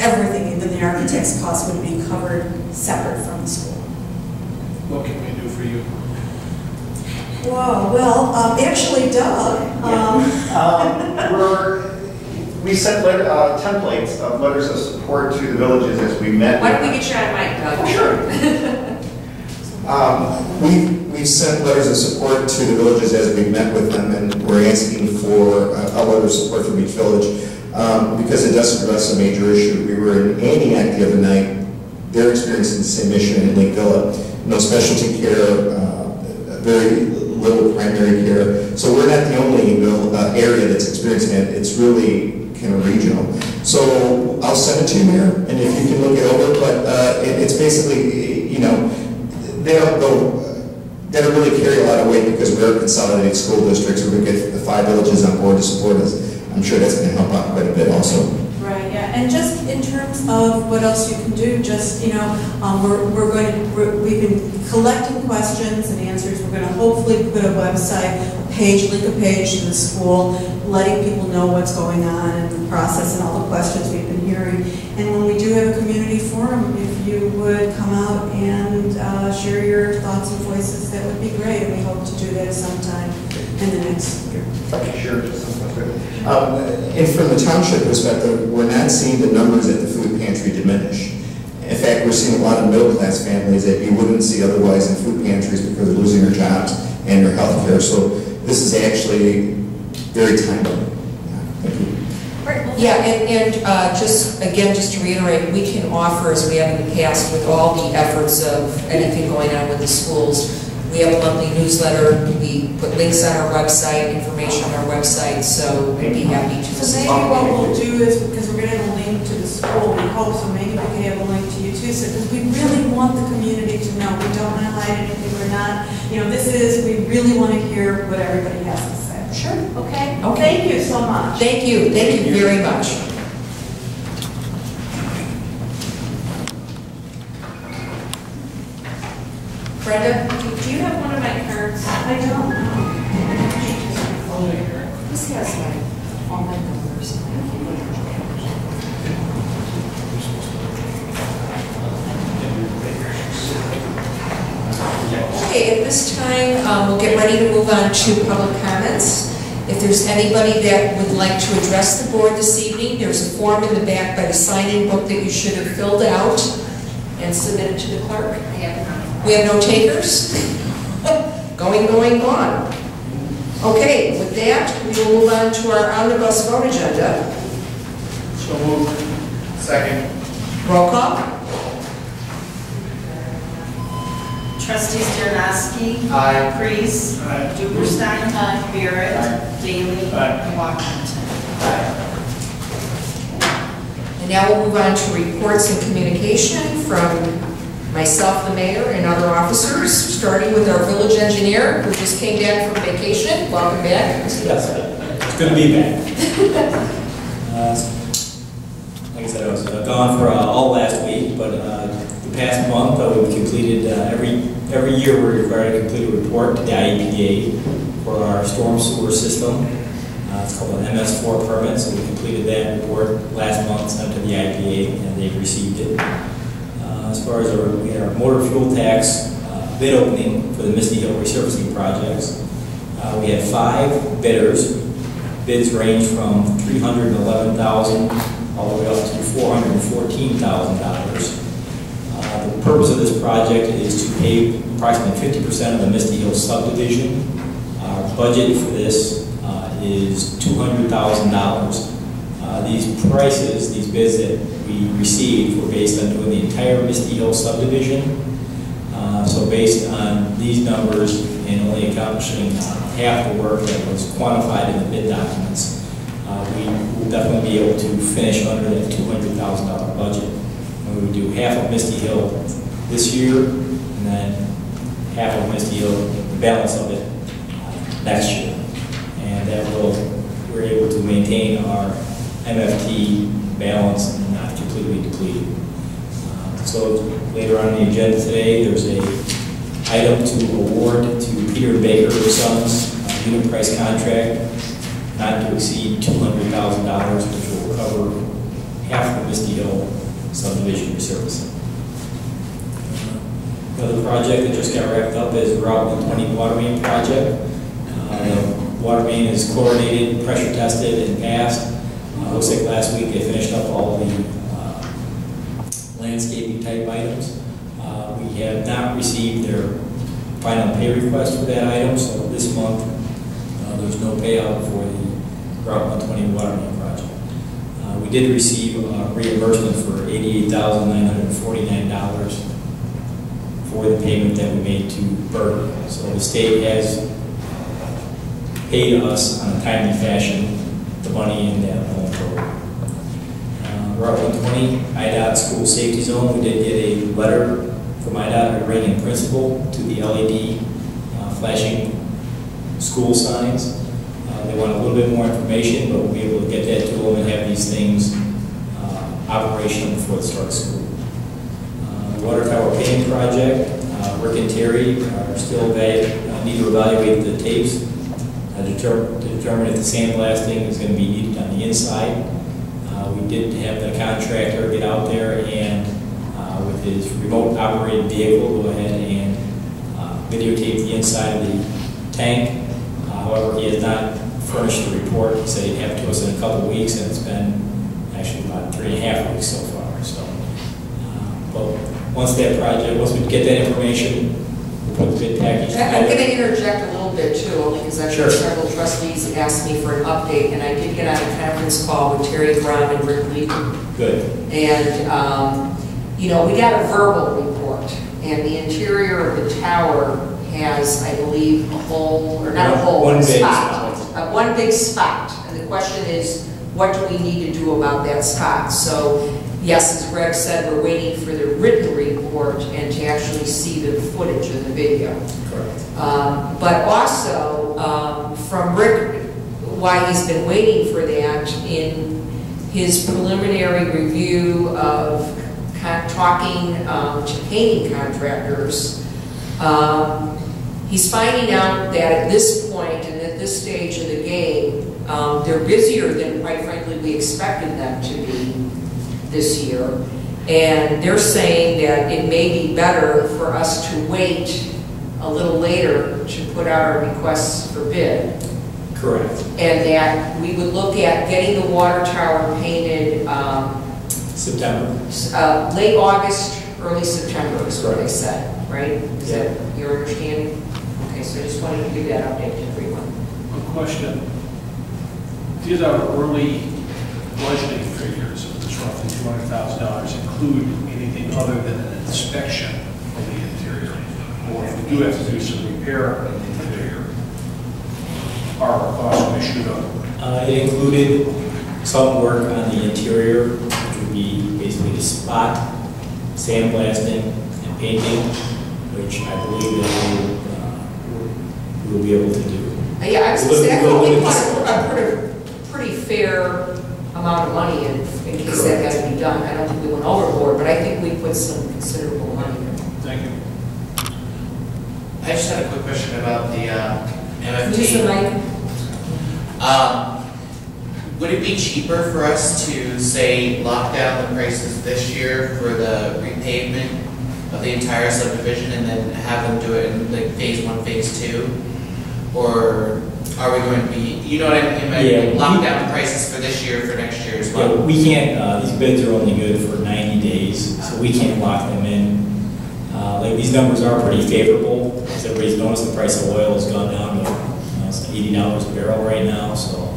everything, even the architect's cost would be covered separate from the school. What can we do for you? Wow, well, actually, Doug, we sent templates of letters of support to the villages as we met. Why don't we get you on mic, Doug? Sure. We've sent letters of support to the villages as we met with them, and we're asking for a letter of support from each village because it does address a major issue. We were in Antioch the other night. They're experiencing the same issue in Lake Villa. No specialty care, very little primary care. So we're not the only area that's experiencing it. It's really kind of regional. So I'll send it to you, Mayor, and if you can look it over. But it's basically, you know, that'll really carry a lot of weight because we're a consolidated school districts. We're going to get the 5 villages on board to support us. I'm sure that's going to help out quite a bit also. right, yeah, and just in terms of what else you can do, just, you know, we've been collecting questions and answers. We're going to hopefully put a website, link a page to the school, letting people know what's going on and the process and all the questions we've been hearing. And when we do have a community forum, if you would come out and share your thoughts and voices, that would be great. And we hope to do that sometime in the next year. Sure. And from the township perspective, we're not seeing the numbers at the food pantry diminish. In fact, we're seeing a lot of middle-class families that you wouldn't see otherwise in food pantries because they're losing their jobs and their health care. So this is actually very timely. Thank you. Yeah, and just to reiterate, we can offer, as we have in the past, with all the efforts of anything going on with the schools. We have a monthly newsletter. We put links on our website, information on our website, so we'd be happy to. So maybe what we'll do is, because we're going to have a link to the school, we hope, so maybe we can have a link to you too, because we really want the community to know. We don't want to hide anything. We're not, you know, we really want to hear what everybody has to say. Sure. Okay? Thank you so much. Thank you very much. Brenda, do you have one of my cards? I don't know. This has all my numbers. Okay, at this time, we'll get ready to move on to public comments. If there's anybody that would like to address the board this evening, there's a form in the back by the sign-in book that you should have filled out and submitted to the clerk. We have no takers? Going, gone. Okay, with that, we will move on to our omnibus vote agenda. So moved. Second. Roll call. Trustees Dernosky. Aye. Priest. Aye. Duberstein. Barrett. Aye. Daly. Aye. And Washington. And now we'll move on to reports and communication from myself, the mayor, and other officers, starting with our village engineer, who just came back from vacation. Welcome back. Yes, it's good to be back. Like I said, I was gone for all last week, but the past month we've completed, every year we're required to complete a report to the IEPA for our storm sewer system. It's called an MS4 permit, so we completed that report last month, sent to the IEPA, and they've received it. As far as we had our motor fuel tax bid opening for the Misty Hill resurfacing projects. We had 5 bidders. Bids range from $311,000 all the way up to $414,000. The purpose of this project is to pave approximately 50% of the Misty Hill subdivision. Our budget for this is $200,000. These prices, these bids that we received were based on doing the entire Misty Hill subdivision. So based on these numbers and only accomplishing half the work that was quantified in the bid documents, we will definitely be able to finish under that $200,000 budget. And we would do half of Misty Hill this year, and then half of Misty Hill, the balance of it, next year. And that we're able to maintain our MFT balance and not completely depleted. So later on in the agenda today, there's a item to award to Peter Baker & Sons unit price contract not to exceed $200,000, which will cover half of the Misty Hill subdivision resurfacing. Another project that just got wrapped up is Route 120 water main project. The water main is chlorinated, pressure tested, and passed. Looks like last week they finished up all the landscaping type items. We have not received their final pay request for that item, so this month there's no payout for the Route 120 water main project. We did receive a reimbursement for $88,949 for the payment that we made to Berkeley. So the state has paid us on a timely fashion the money in that loan program. Route 120, IDOT school safety zone, we did get a letter from IDOT agreeing in principle to the LED flashing school signs. They want a little bit more information, but we'll be able to get that to them and have these things operational before the start of school. The water tower painting project, Rick and Terry are still need to evaluate the tapes to determine if the sandblasting is going to be needed on the inside. We did have the contractor get out there and with his remote operated vehicle go ahead and videotape the inside of the tank. However, he has not furnished the report. He said he'd have it to us in a couple of weeks, and it's been actually about 3.5 weeks so far. So, but once we get that information, we'll put the bid package together. I'm going to interject a little bit too, only because I've heard several trustees ask me for an update, and I did get on a conference call with Terry Graham and Rick Lee. Good. And, you know, we got a verbal report, and the interior of the tower has, I believe, a hole, or not a hole, a spot. One big spot. And the question is, what do we need to do about that spot? So, yes, as Greg said, we're waiting for the written report and to actually see the footage of the video. Correct. But also, from Rick, why he's been waiting for that, in his preliminary review of talking to painting contractors, he's finding out that at this point and at this stage of the game, they're busier than, quite frankly, we expected them to be this year. And they're saying that it may be better for us to wait a little later to put out our requests for bid. Correct. And that we would look at getting the water tower painted September. Late August, early September is what they said, right? Is that your understanding? Okay, so I just wanted to give that update to everyone. A question. These are early budgeting figures of this roughly $200,000 include anything other than an inspection of the interior? Or if we do have to do some repair of the interior, our costs will be shoot up? It included some work on the interior, which would be basically the spot, sandblasting, and painting, which I believe that we will be able to do. Yeah, I was going to say, I thought we put a pretty fair amount of money in case that has to be done. I don't think we went overboard, but I think we put some considerable money in. Thank you. I just had a quick question about the MFT. Use the mic. Would it be cheaper for us to, say, lock down the prices this year for the repavement of the entire subdivision and then have them do it in like phase 1, phase 2? Or are we going to be, you know what I mean? Yeah, lock down the prices for this year, for next year as well? Yeah, we can't, these bids are only good for 90 days, so we can't lock them in. Like these numbers are pretty favorable. As everybody's noticed, the price of oil has gone down to it's $80 a barrel right now, so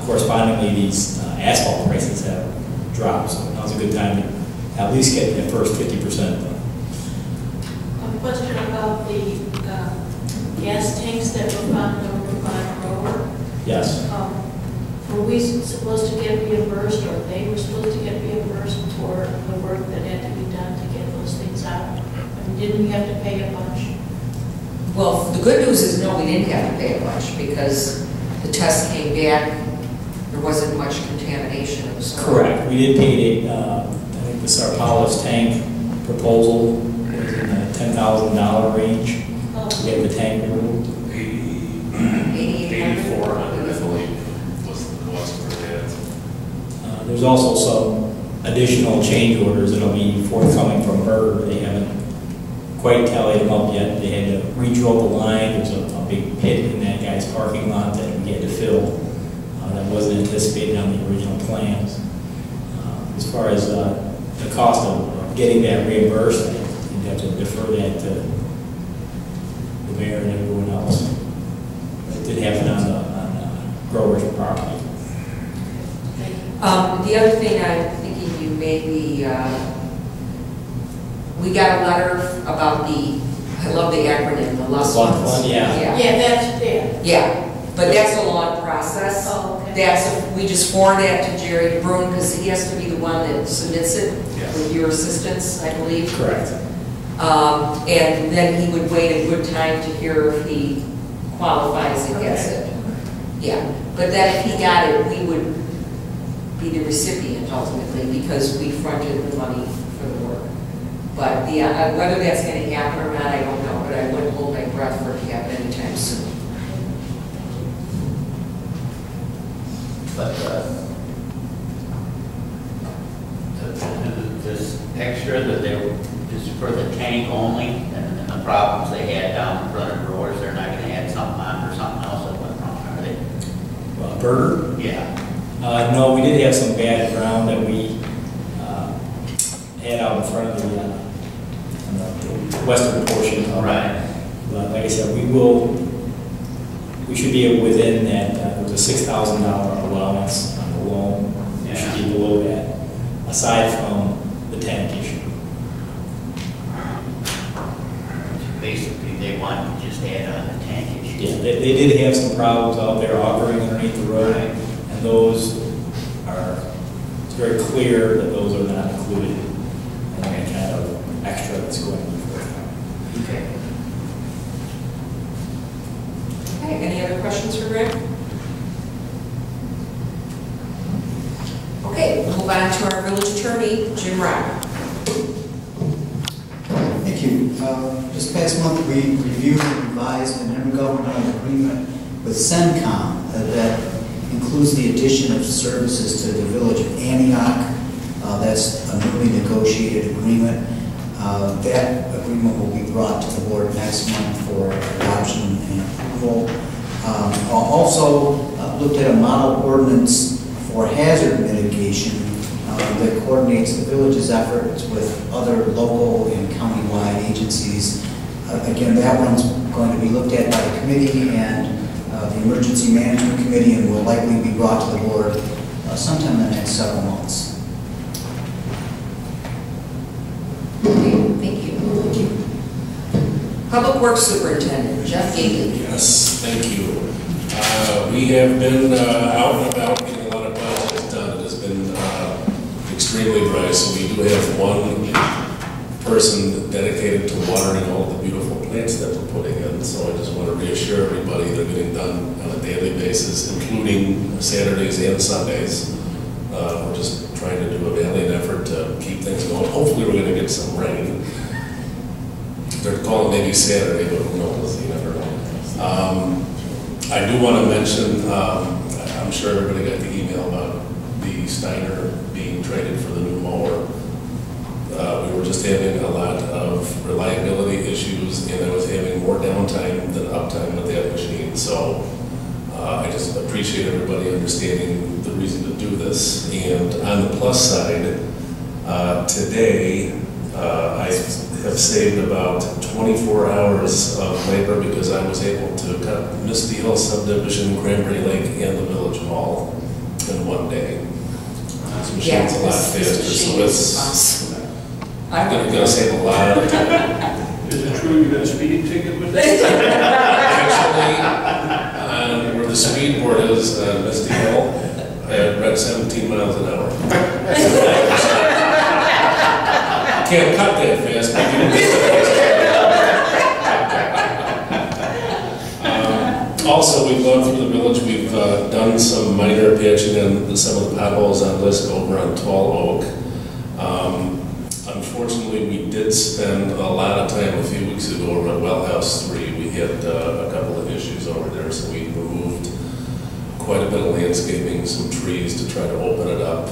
correspondingly these asphalt prices have dropped, so now's a good time to at least get the first 50% done. A question about the gas tanks that were found on Route 5 Road. Yes. Were we supposed to get reimbursed, or they were supposed to get reimbursed for the work that had to be done to get those things out? I mean, didn't we have to pay a bunch? Well, the good news is no, we didn't have to pay a bunch because the test came back. There wasn't much contamination of the soil. Correct. We did pay I think the Sarpalis tank proposal was in the $10,000 range to get the tank removed. 8,400, I believe, was the cost for that. There's also some additional change orders that'll be forthcoming from Berger. They haven't quite tallied them up yet. They had to re-drill the line. There's a big pit in that guy's parking lot that we had to fill that wasn't anticipated on the original plans. As far as the cost of getting that reimbursed, you'd have to defer that to the mayor and everyone else. It did happen on the grower's property. The other thing I'm thinking you maybe, we got a letter about I love the acronym, the LUS funds. Yeah. Yeah, that's there. Yeah, but that's a long process. Oh, okay. We just forward that to Jerry DeBrun because he has to be the one that submits it with your assistance, I believe. Correct. And then he would wait a good time to hear if he qualifies and gets it. Yeah, but then if he got it, we would be the recipient ultimately because we fronted the money for the work. But whether that's going to happen or not, I don't know, but I wouldn't hold my breath for it to happen anytime soon. But this extra that they were just for the tank only, and the problems they had down in front of drawers, they're not going to add something on or something else that went wrong, are they? Berger? Yeah. No, we did have some bad ground that we had out in front of the western portion. Right. But like I said, we should be within that. There was a $6,000 allowance on the loan. We should be below that, aside from the tank issue. Basically, they want to just add on the tank issue. Yeah, they did have some problems out there augering underneath the road, and those it's very clear that those are not included in any kind of extra that's going before. Okay. Okay, any other questions for Greg? Okay, we'll move on to our village attorney, Jim Rock. Thank you. This past month, we reviewed and revised an intergovernmental agreement with CENTCOM that includes the addition of services to the village of Antioch. That's a newly negotiated agreement. That agreement will be brought to the board next month for adoption and approval. Also looked at a model ordinance for hazard mitigation that coordinates the village's efforts with other local and countywide agencies. Again, that one's going to be looked at by the committee and the Emergency Management Committee and will likely be brought to the board sometime in the next several months. Okay, thank you. Public Works Superintendent, Jeff Gailey. Yes, thank you. We have been out and about getting a lot of projects done. It has been extremely dry, so we do have one person dedicated to watering all the beautiful plants that we're putting in. So I just want to reassure everybody they're getting done on a daily basis, including Saturdays and Sundays. We're just trying to do a valiant effort to keep things going. Hopefully we're going to get some rain. They're calling maybe Saturday, but who knows, you never know. I do want to mention, I'm sure everybody got the email about the Steiner being traded for the new mower. We were just having a lot of reliability issues, and I was having more downtime than uptime with that machine. So I just appreciate everybody understanding the reason to do this. And on the plus side, today I have saved about 24 hours of labor because I was able to cut Misty Hill Subdivision, Cranberry Lake, and the Village Hall in one day. This machine's a lot faster, so it's going to save a lot of time. Is it true you got a speeding ticket with it? Actually, where the speed board is on Misty Hill, I read 17 miles an hour. Can't cut that fast, but you can get that. Also, we've gone through the village. We've done some minor patching in some of the potholes on Lisk over on Tall Oak. Unfortunately, we did spend a lot of time a few weeks ago over at Well House 3. We had a couple of issues over there, so we removed quite a bit of landscaping, some trees to try to open it up,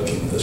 keep the